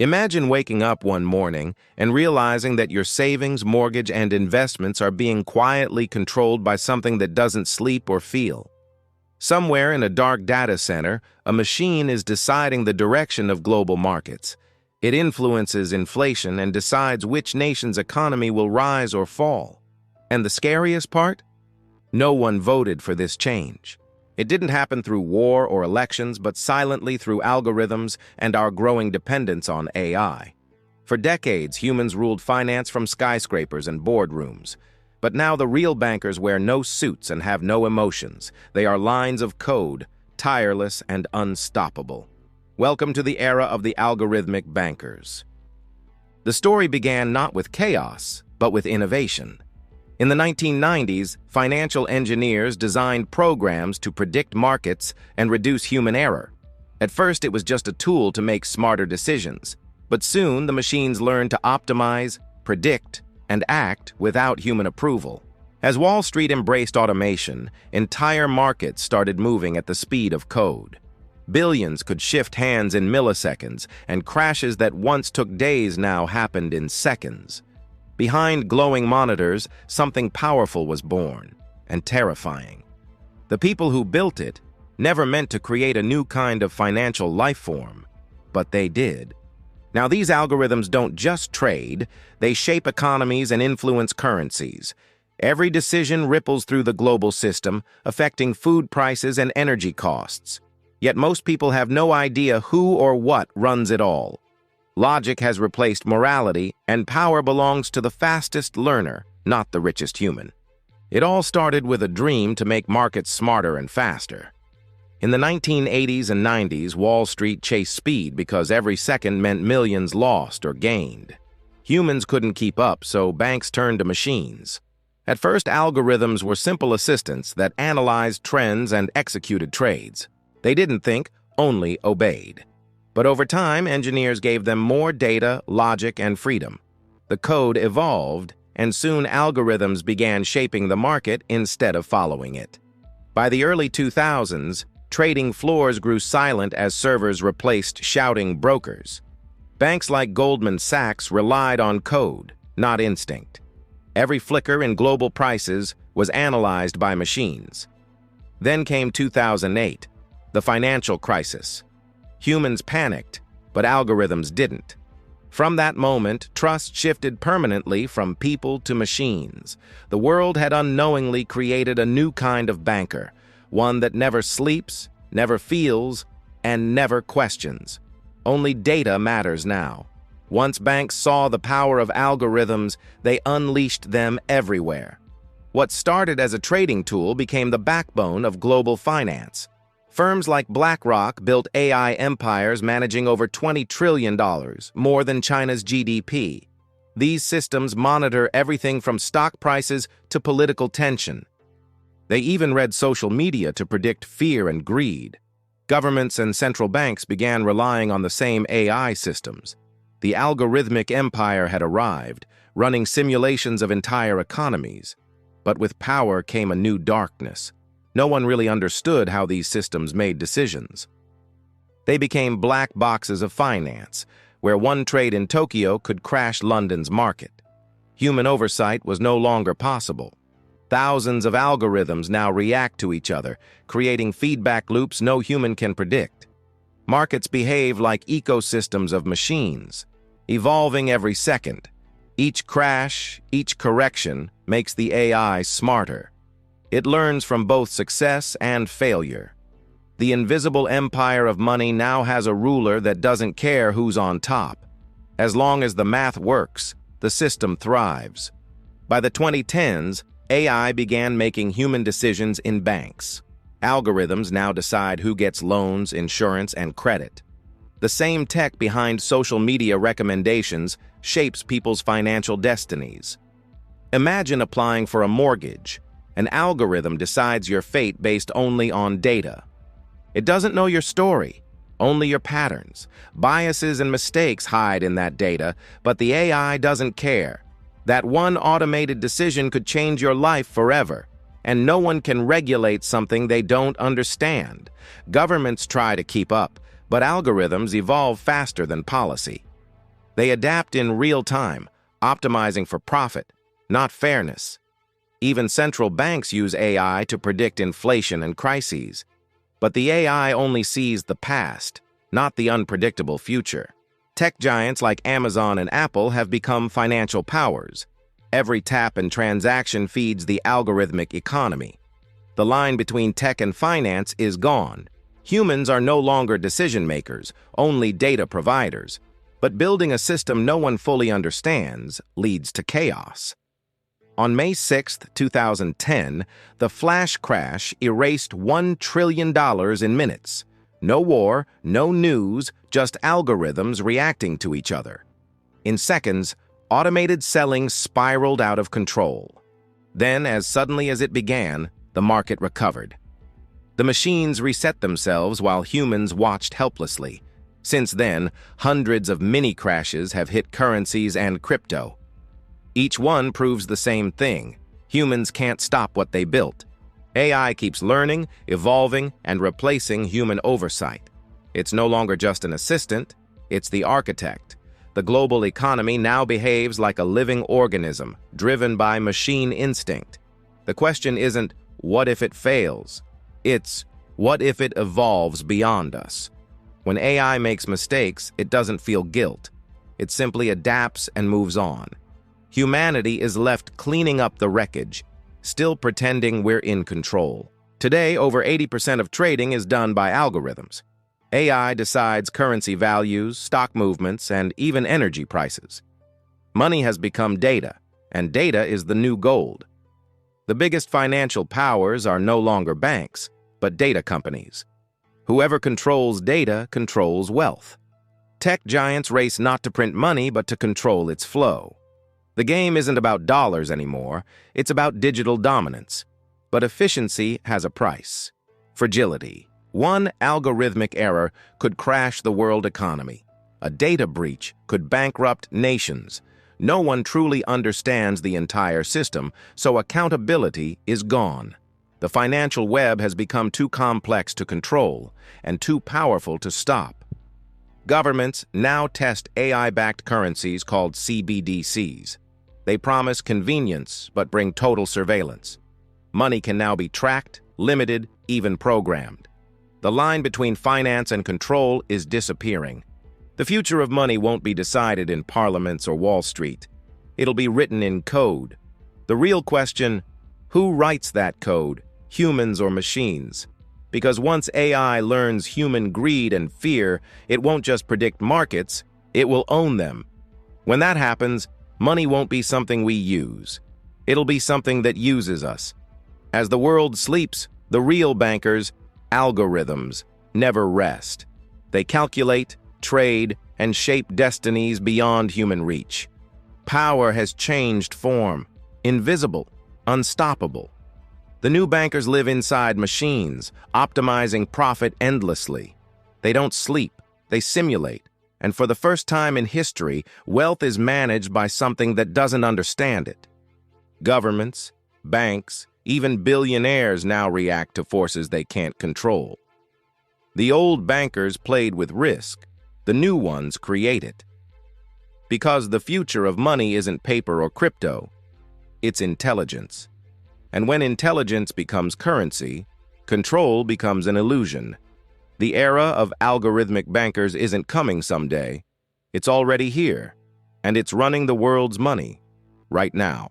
Imagine waking up one morning and realizing that your savings, mortgage, and investments are being quietly controlled by something that doesn't sleep or feel. Somewhere in a dark data center, a machine is deciding the direction of global markets. It influences inflation and decides which nation's economy will rise or fall. And the scariest part? No one voted for this change. It didn't happen through war or elections, but silently through algorithms and our growing dependence on AI. For decades, humans ruled finance from skyscrapers and boardrooms. But now the real bankers wear no suits and have no emotions. They are lines of code, tireless and unstoppable. Welcome to the era of the algorithmic bankers. The story began not with chaos, but with innovation. In the 1990s, financial engineers designed programs to predict markets and reduce human error. At first, it was just a tool to make smarter decisions. But soon, the machines learned to optimize, predict, and act without human approval. As Wall Street embraced automation, entire markets started moving at the speed of code. Billions could shift hands in milliseconds, and crashes that once took days now happened in seconds. Behind glowing monitors, something powerful was born, and terrifying. The people who built it never meant to create a new kind of financial life form, but they did. Now, these algorithms don't just trade, they shape economies and influence currencies. Every decision ripples through the global system, affecting food prices and energy costs. Yet most people have no idea who or what runs it all. Logic has replaced morality, and power belongs to the fastest learner, not the richest human. It all started with a dream to make markets smarter and faster. In the 1980s and 90s, Wall Street chased speed because every second meant millions lost or gained. Humans couldn't keep up, so banks turned to machines. At first, algorithms were simple assistants that analyzed trends and executed trades. They didn't think, only obeyed. But over time, engineers gave them more data, logic, and freedom. The code evolved, and soon algorithms began shaping the market instead of following it. By the early 2000s, trading floors grew silent as servers replaced shouting brokers. Banks like Goldman Sachs relied on code, not instinct. Every flicker in global prices was analyzed by machines. Then came 2008, the financial crisis. Humans panicked, but algorithms didn't. From that moment, trust shifted permanently from people to machines. The world had unknowingly created a new kind of banker, one that never sleeps, never feels, and never questions. Only data matters now. Once banks saw the power of algorithms, they unleashed them everywhere. What started as a trading tool became the backbone of global finance. Firms like BlackRock built AI empires managing over $20 trillion, more than China's GDP. These systems monitor everything from stock prices to political tension. They even read social media to predict fear and greed. Governments and central banks began relying on the same AI systems. The algorithmic empire had arrived, running simulations of entire economies. But with power came a new darkness. No one really understood how these systems made decisions. They became black boxes of finance, where one trade in Tokyo could crash London's market. Human oversight was no longer possible. Thousands of algorithms now react to each other, creating feedback loops no human can predict. Markets behave like ecosystems of machines, evolving every second. Each crash, each correction makes the AI smarter. It learns from both success and failure. The invisible empire of money now has a ruler that doesn't care who's on top. As long as the math works, the system thrives. By the 2010s, AI began making human decisions in banks. Algorithms now decide who gets loans, insurance, and credit. The same tech behind social media recommendations shapes people's financial destinies. Imagine applying for a mortgage. An algorithm decides your fate based only on data. It doesn't know your story, only your patterns. Biases and mistakes hide in that data, but the AI doesn't care. That one automated decision could change your life forever, and no one can regulate something they don't understand. Governments try to keep up, but algorithms evolve faster than policy. They adapt in real time, optimizing for profit, not fairness. Even central banks use AI to predict inflation and crises. But the AI only sees the past, not the unpredictable future. Tech giants like Amazon and Apple have become financial powers. Every tap and transaction feeds the algorithmic economy. The line between tech and finance is gone. Humans are no longer decision makers, only data providers. But building a system no one fully understands leads to chaos. On May 6, 2010, the flash crash erased $1 trillion in minutes. No war, no news, just algorithms reacting to each other. In seconds, automated selling spiraled out of control. Then, as suddenly as it began, the market recovered. The machines reset themselves while humans watched helplessly. Since then, hundreds of mini-crashes have hit currencies and crypto. Each one proves the same thing. Humans can't stop what they built. AI keeps learning, evolving, and replacing human oversight. It's no longer just an assistant, it's the architect. The global economy now behaves like a living organism, driven by machine instinct. The question isn't, what if it fails? It's, what if it evolves beyond us? When AI makes mistakes, it doesn't feel guilt. It simply adapts and moves on. Humanity is left cleaning up the wreckage, still pretending we're in control. Today, over 80% of trading is done by algorithms. AI decides currency values, stock movements, and even energy prices. Money has become data, and data is the new gold. The biggest financial powers are no longer banks, but data companies. Whoever controls data controls wealth. Tech giants race not to print money, but to control its flow. The game isn't about dollars anymore, it's about digital dominance. But efficiency has a price. Fragility. One algorithmic error could crash the world economy. A data breach could bankrupt nations. No one truly understands the entire system, so accountability is gone. The financial web has become too complex to control and too powerful to stop. Governments now test AI-backed currencies called CBDCs. They promise convenience but bring total surveillance. Money can now be tracked, limited, even programmed. The line between finance and control is disappearing. The future of money won't be decided in parliaments or Wall Street. It'll be written in code. The real question, who writes that code, humans or machines? Because once AI learns human greed and fear, it won't just predict markets, it will own them. When that happens, money won't be something we use. It'll be something that uses us. As the world sleeps, the real bankers, algorithms, never rest. They calculate, trade, and shape destinies beyond human reach. Power has changed form, invisible, unstoppable. The new bankers live inside machines, optimizing profit endlessly. They don't sleep, they simulate. And for the first time in history, wealth is managed by something that doesn't understand it. Governments, banks, even billionaires now react to forces they can't control. The old bankers played with risk. The new ones create it. Because the future of money isn't paper or crypto, it's intelligence. And when intelligence becomes currency, control becomes an illusion. The era of algorithmic bankers isn't coming someday. It's already here, and it's running the world's money right now.